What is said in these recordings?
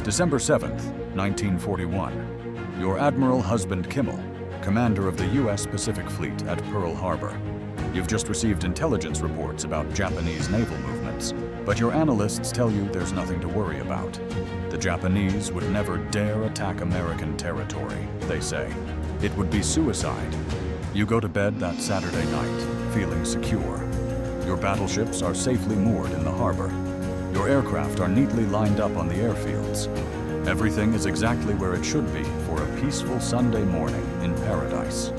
December 7th, 1941. Your Admiral husband Kimmel, commander of the U.S. Pacific Fleet at Pearl Harbor. You've just received intelligence reports about Japanese naval movements, but your analysts tell you there's nothing to worry about. The Japanese would never dare attack American territory, they say. It would be suicide. You go to bed that Saturday night, feeling secure. Your battleships are safely moored in the harbor. Your aircraft are neatly lined up on the airfields. Everything is exactly where it should be for a peaceful Sunday morning in paradise.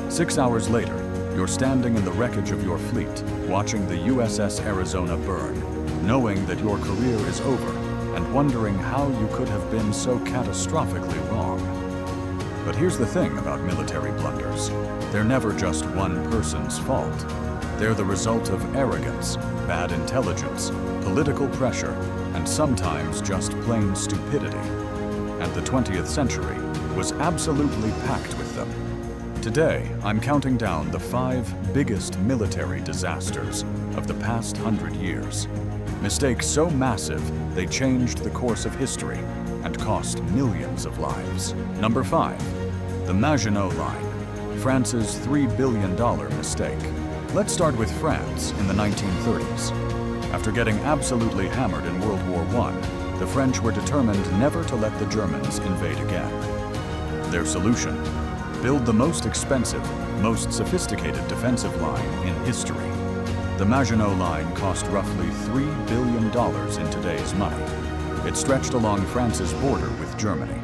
6 hours later, you're standing in the wreckage of your fleet, watching the USS Arizona burn, knowing that your career is over and wondering how you could have been so catastrophically wrong. But here's the thing about military blunders. They're never just one person's fault. They're the result of arrogance, bad intelligence, political pressure, and sometimes just plain stupidity. And the 20th century was absolutely packed with them. Today, I'm counting down the 5 biggest military disasters of the past 100 years. Mistakes so massive, they changed the course of history and cost millions of lives. Number 5, the Maginot Line, France's $3 billion mistake. Let's start with France in the 1930s. After getting absolutely hammered in World War I, the French were determined never to let the Germans invade again. Their solution? Build the most expensive, most sophisticated defensive line in history. The Maginot Line cost roughly $3 billion in today's money. It stretched along France's border with Germany.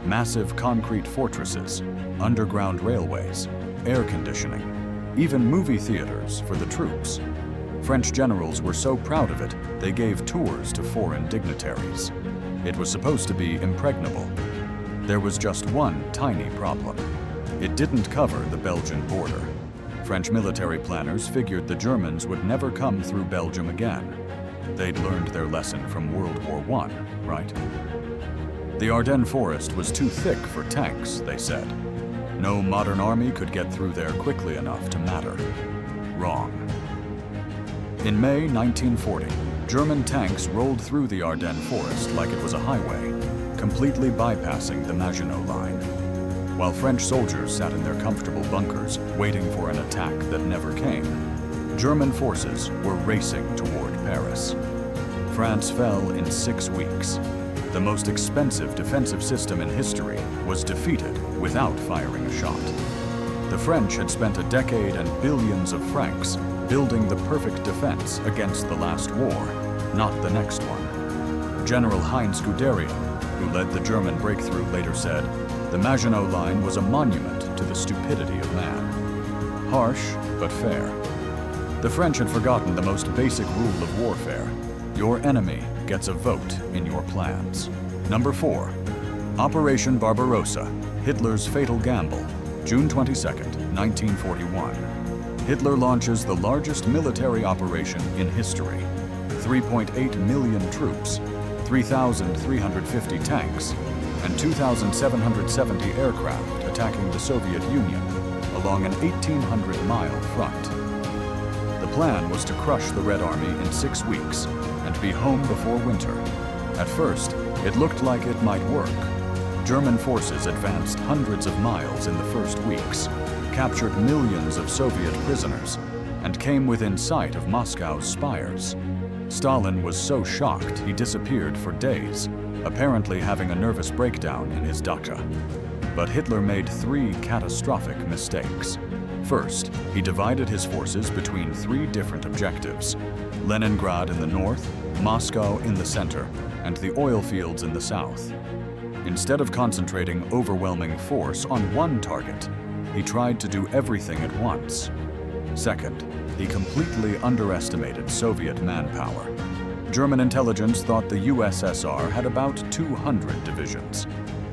Massive concrete fortresses, underground railways, air conditioning, even movie theaters for the troops. French generals were so proud of it, they gave tours to foreign dignitaries. It was supposed to be impregnable. There was just one tiny problem. It didn't cover the Belgian border. French military planners figured the Germans would never come through Belgium again. They'd learned their lesson from World War I, right? The Ardennes forest was too thick for tanks, they said. No modern army could get through there quickly enough to matter. Wrong. In May 1940, German tanks rolled through the Ardennes forest like it was a highway, completely bypassing the Maginot Line. While French soldiers sat in their comfortable bunkers, waiting for an attack that never came, German forces were racing toward Paris. France fell in 6 weeks. The most expensive defensive system in history was defeated without firing a shot. The French had spent a decade and billions of francs building the perfect defense against the last war, not the next one. General Heinz Guderian, who led the German breakthrough, later said, "The Maginot Line was a monument to the stupidity of man." Harsh, but fair. The French had forgotten the most basic rule of warfare. Your enemy gets a vote in your plans. Number 4, Operation Barbarossa, Hitler's fatal gamble, June 22nd, 1941. Hitler launches the largest military operation in history. 3.8 million troops, 3,350 tanks, and 2,770 aircraft attacking the Soviet Union along an 1,800-mile front. The plan was to crush the Red Army in 6 weeks and be home before winter. At first, it looked like it might work. German forces advanced hundreds of miles in the first weeks, captured millions of Soviet prisoners, and came within sight of Moscow's spires. Stalin was so shocked he disappeared for days, apparently having a nervous breakdown in his dacha. But Hitler made 3 catastrophic mistakes. First, he divided his forces between 3 different objectives: Leningrad in the north, Moscow in the center, and the oil fields in the south. Instead of concentrating overwhelming force on one target, he tried to do everything at once. Second, he completely underestimated Soviet manpower. German intelligence thought the USSR had about 200 divisions.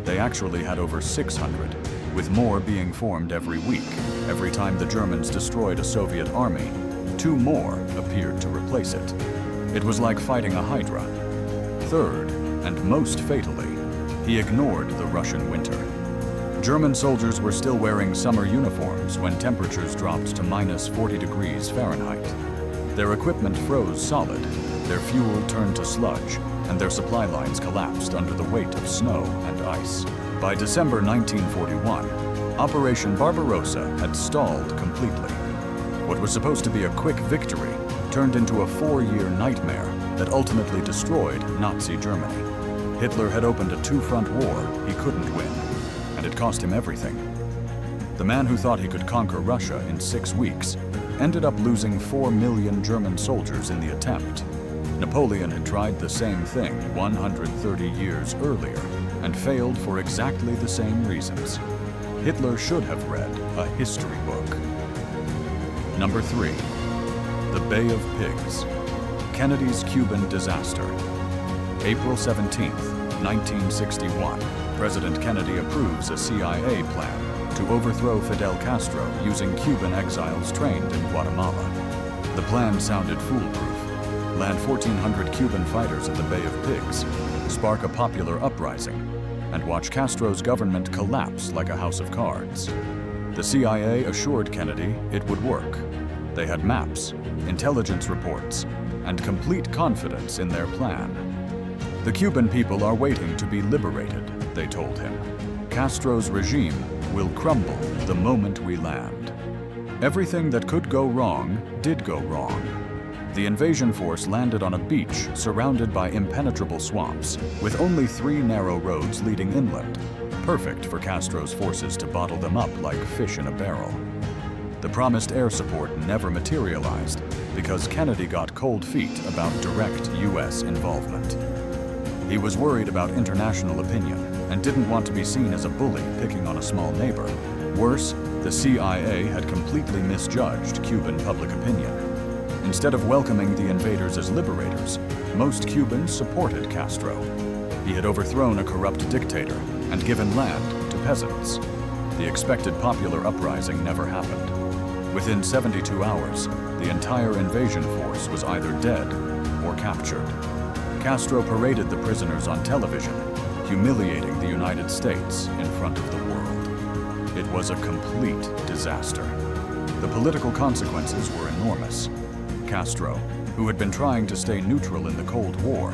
They actually had over 600, with more being formed every week. Every time the Germans destroyed a Soviet army, 2 more appeared to replace it. It was like fighting a hydra. Third, and most fatally, he ignored the Russian winter. German soldiers were still wearing summer uniforms when temperatures dropped to minus 40 degrees Fahrenheit. Their equipment froze solid, their fuel turned to sludge, and their supply lines collapsed under the weight of snow and ice. By December 1941, Operation Barbarossa had stalled completely. What was supposed to be a quick victory turned into a 4-year nightmare that ultimately destroyed Nazi Germany. Hitler had opened a two-front war he couldn't win, and it cost him everything. The man who thought he could conquer Russia in 6 weeks ended up losing 4 million German soldiers in the attempt. Napoleon had tried the same thing 130 years earlier and failed for exactly the same reasons. Hitler should have read a history book. Number 3. The Bay of Pigs. Kennedy's Cuban disaster. April 17, 1961. President Kennedy approves a CIA plan to overthrow Fidel Castro using Cuban exiles trained in Guatemala. The plan sounded foolproof. Land 1,400 Cuban fighters at the Bay of Pigs, spark a popular uprising, and watch Castro's government collapse like a house of cards. The CIA assured Kennedy it would work. They had maps, intelligence reports, and complete confidence in their plan. The Cuban people are waiting to be liberated, they told him. Castro's regime will crumble the moment we land. Everything that could go wrong did go wrong. The invasion force landed on a beach surrounded by impenetrable swamps, with only 3 narrow roads leading inland, perfect for Castro's forces to bottle them up like fish in a barrel. The promised air support never materialized because Kennedy got cold feet about direct U.S. involvement. He was worried about international opinion and didn't want to be seen as a bully picking on a small neighbor. Worse, the CIA had completely misjudged Cuban public opinion. Instead of welcoming the invaders as liberators, most Cubans supported Castro. He had overthrown a corrupt dictator and given land to peasants. The expected popular uprising never happened. Within 72 hours, the entire invasion force was either dead or captured. Castro paraded the prisoners on television, humiliating the United States in front of the world. It was a complete disaster. The political consequences were enormous. Castro, who had been trying to stay neutral in the Cold War,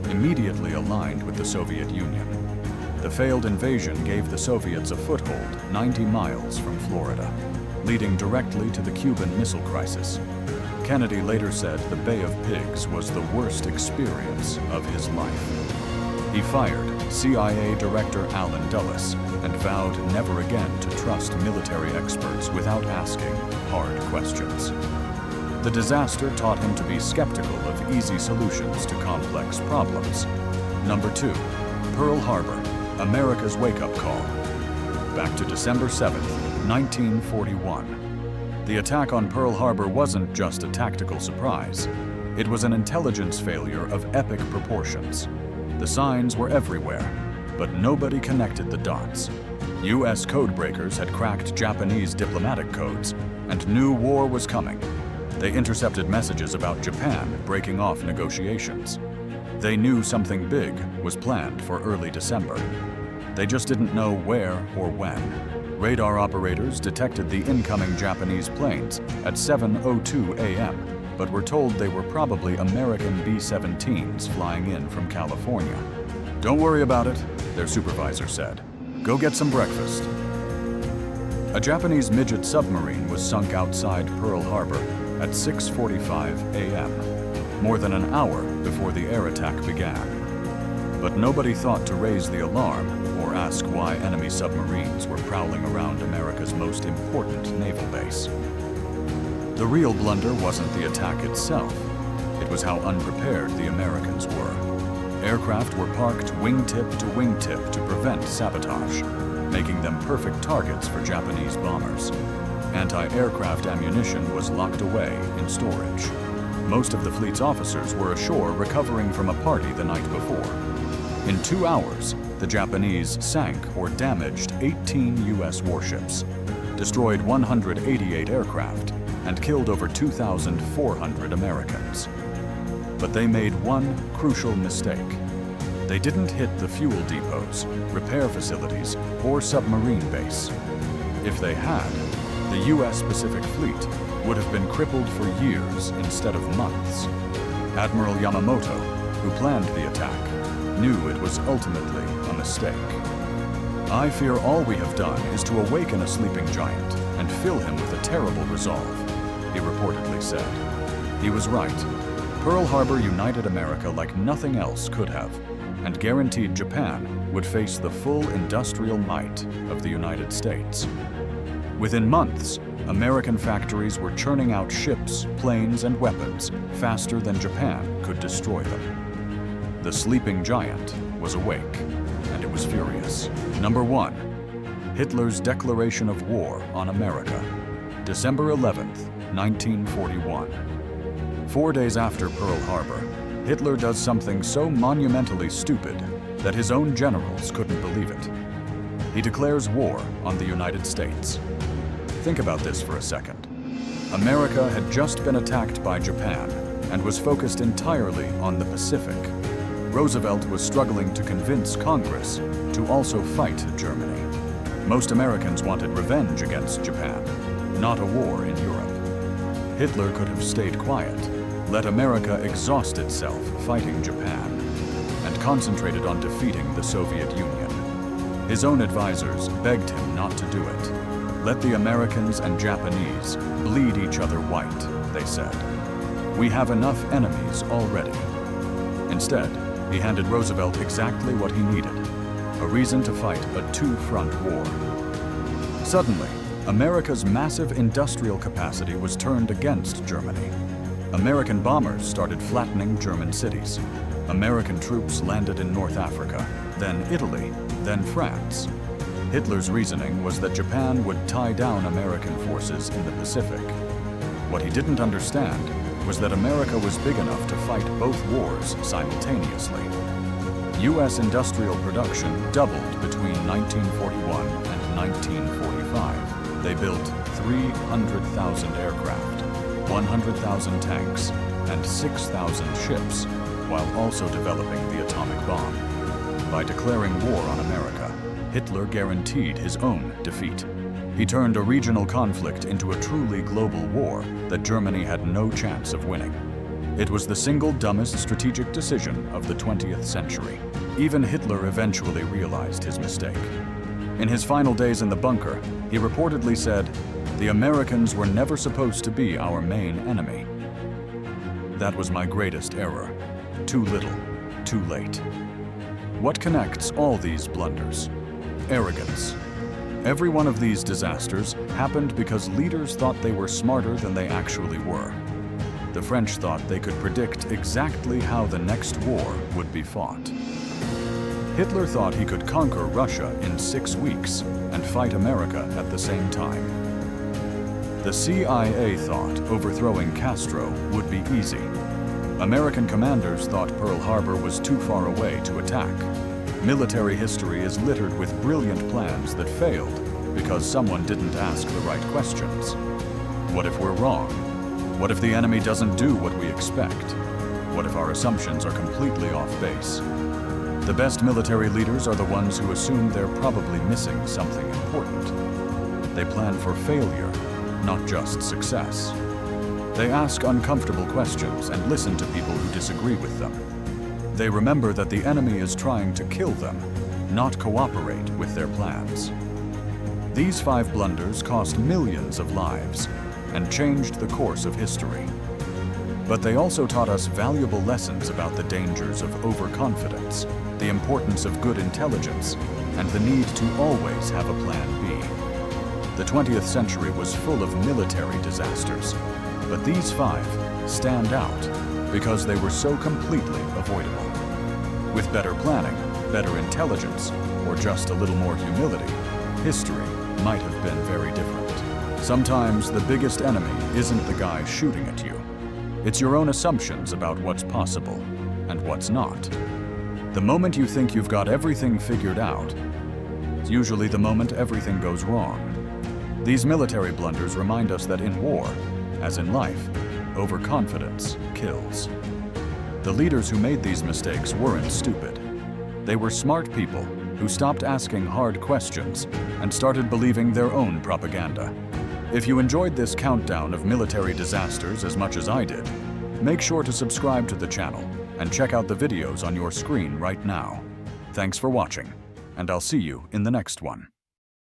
immediately aligned with the Soviet Union. The failed invasion gave the Soviets a foothold 90 miles from Florida, leading directly to the Cuban Missile Crisis. Kennedy later said the Bay of Pigs was the worst experience of his life. He fired CIA Director Allen Dulles and vowed never again to trust military experts without asking hard questions. The disaster taught him to be skeptical of easy solutions to complex problems. Number 2. Pearl Harbor, America's wake-up call. Back to December 7, 1941. The attack on Pearl Harbor wasn't just a tactical surprise. It was an intelligence failure of epic proportions. The signs were everywhere, but nobody connected the dots. U.S. codebreakers had cracked Japanese diplomatic codes and knew war was coming. They intercepted messages about Japan breaking off negotiations. They knew something big was planned for early December. They just didn't know where or when. Radar operators detected the incoming Japanese planes at 7:02 a.m., but were told they were probably American B-17s flying in from California. "Don't worry about it," their supervisor said. "Go get some breakfast." A Japanese midget submarine was sunk outside Pearl Harbor at 6:45 a.m., more than an hour before the air attack began. But nobody thought to raise the alarm or ask why enemy submarines were prowling around America's most important naval base. The real blunder wasn't the attack itself. It was how unprepared the Americans were. Aircraft were parked wingtip to wingtip to prevent sabotage, making them perfect targets for Japanese bombers. Anti-aircraft ammunition was locked away in storage. Most of the fleet's officers were ashore recovering from a party the night before. In 2 hours, the Japanese sank or damaged 18 U.S. warships, destroyed 188 aircraft, and killed over 2,400 Americans. But they made one crucial mistake. They didn't hit the fuel depots, repair facilities, or submarine base. If they had, the U.S. Pacific Fleet would have been crippled for years instead of months. Admiral Yamamoto, who planned the attack, knew it was ultimately a mistake. "I fear all we have done is to awaken a sleeping giant and fill him with a terrible resolve," he reportedly said. He was right. Pearl Harbor united America like nothing else could have, and guaranteed Japan would face the full industrial might of the United States. Within months, American factories were churning out ships, planes, and weapons faster than Japan could destroy them. The sleeping giant was awake, and it was furious. Number 1. Hitler's declaration of war on America. December 11th, 1941. 4 days after Pearl Harbor, Hitler does something so monumentally stupid that his own generals couldn't believe it. He declares war on the United States. Think about this for a second. America had just been attacked by Japan and was focused entirely on the Pacific. Roosevelt was struggling to convince Congress to also fight Germany. Most Americans wanted revenge against Japan, not a war in Europe. Hitler could have stayed quiet, let America exhaust itself fighting Japan, and concentrated on defeating the Soviet Union. His own advisors begged him not to do it. "Let the Americans and Japanese bleed each other white," they said. "We have enough enemies already." Instead, he handed Roosevelt exactly what he needed, a reason to fight a two-front war. Suddenly, America's massive industrial capacity was turned against Germany. American bombers started flattening German cities. American troops landed in North Africa, then Italy, then France. Hitler's reasoning was that Japan would tie down American forces in the Pacific. What he didn't understand was that America was big enough to fight both wars simultaneously. U.S. industrial production doubled between 1941 and 1945. They built 300,000 aircraft, 100,000 tanks, and 6,000 ships, while also developing the atomic bomb. By declaring war on America, Hitler guaranteed his own defeat. He turned a regional conflict into a truly global war that Germany had no chance of winning. It was the single dumbest strategic decision of the 20th century. Even Hitler eventually realized his mistake. In his final days in the bunker, he reportedly said, "The Americans were never supposed to be our main enemy. That was my greatest error. Too little, too late." What connects all these blunders? Arrogance. Every one of these disasters happened because leaders thought they were smarter than they actually were. The French thought they could predict exactly how the next war would be fought. Hitler thought he could conquer Russia in 6 weeks and fight America at the same time. The CIA thought overthrowing Castro would be easy. American commanders thought Pearl Harbor was too far away to attack. Military history is littered with brilliant plans that failed because someone didn't ask the right questions. What if we're wrong? What if the enemy doesn't do what we expect? What if our assumptions are completely off base? The best military leaders are the ones who assume they're probably missing something important. They plan for failure, not just success. They ask uncomfortable questions and listen to people who disagree with them. They remember that the enemy is trying to kill them, not cooperate with their plans. These 5 blunders cost millions of lives and changed the course of history. But they also taught us valuable lessons about the dangers of overconfidence, the importance of good intelligence, and the need to always have a plan B. The 20th century was full of military disasters, but these 5 stand out because they were so completely avoidable. With better planning, better intelligence, or just a little more humility, history might have been very different. Sometimes the biggest enemy isn't the guy shooting at you. It's your own assumptions about what's possible and what's not. The moment you think you've got everything figured out, it's usually the moment everything goes wrong. These military blunders remind us that in war, as in life, overconfidence kills. The leaders who made these mistakes weren't stupid. They were smart people who stopped asking hard questions and started believing their own propaganda. If you enjoyed this countdown of military disasters as much as I did, make sure to subscribe to the channel and check out the videos on your screen right now. Thanks for watching, and I'll see you in the next one.